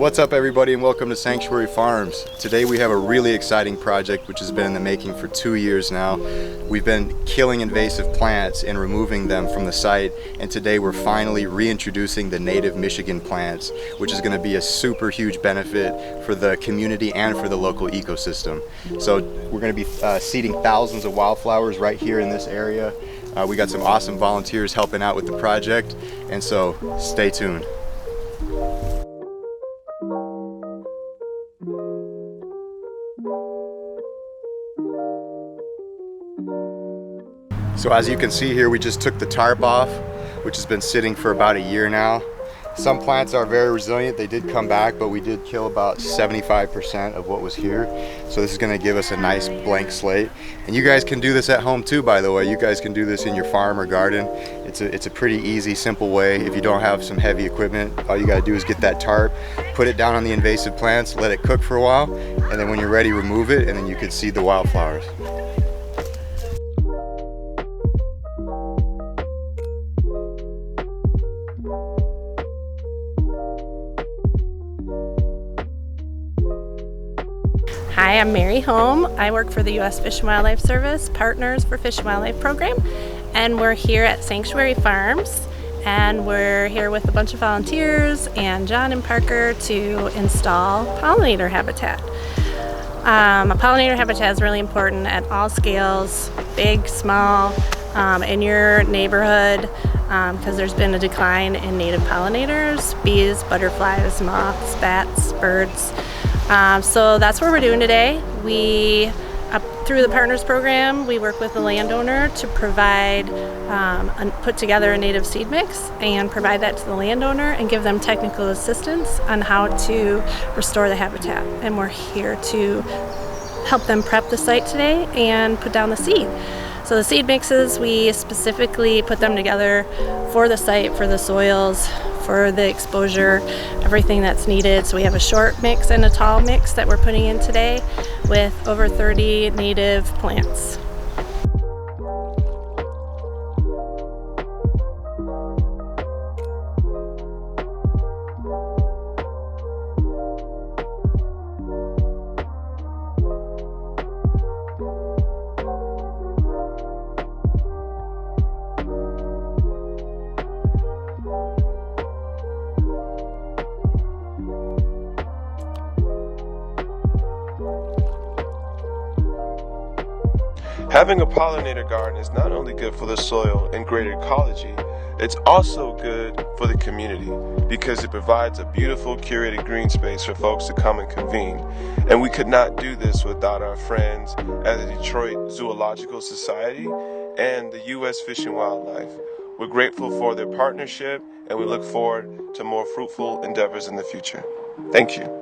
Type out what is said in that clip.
What's up everybody, and welcome to Sanctuary Farms. Today we have a really exciting project which has been in the making for 2 years now. We've been killing invasive plants and removing them from the site, and today we're finally reintroducing the native Michigan plants, which is going to be a super huge benefit for the community and for the local ecosystem. So we're going to be seeding thousands of wildflowers right here in this area. We got some awesome volunteers helping out with the project, and so stay tuned. So as you can see here, we just took the tarp off, which has been sitting for about a year now. Some plants are very resilient, they did come back, but we did kill about 75% of what was here. So this is gonna give us a nice blank slate. And you guys can do this at home too, by the way. You guys can do this in your farm or garden. It's a pretty easy, simple way. If you don't have some heavy equipment, all you gotta do is get that tarp, put it down on the invasive plants, let it cook for a while, and then when you're ready, remove it, and then you can seed the wildflowers. Hi, I'm Mary Holm. I work for the U.S. Fish and Wildlife Service, Partners for Fish and Wildlife Program, and we're here at Sanctuary Farms, and we're here with a bunch of volunteers and John and Parker to install pollinator habitat. A pollinator habitat is really important at all scales, big, small, in your neighborhood, because there's been a decline in native pollinators, bees, butterflies, moths, bats, birds. So that's what we're doing today. Through the Partners program, we work with the landowner to provide, put together a native seed mix and provide that to the landowner and give them technical assistance on how to restore the habitat. And we're here to help them prep the site today and put down the seed. So the seed mixes, we specifically put them together for the site, for the soils, for the exposure, everything that's needed. So we have a short mix and a tall mix that we're putting in today with over 30 native plants. Having a pollinator garden is not only good for the soil and greater ecology, it's also good for the community because it provides a beautiful curated green space for folks to come and convene. And we could not do this without our friends at the Detroit Zoological Society and the U.S. Fish and Wildlife. We're grateful for their partnership, and we look forward to more fruitful endeavors in the future. Thank you.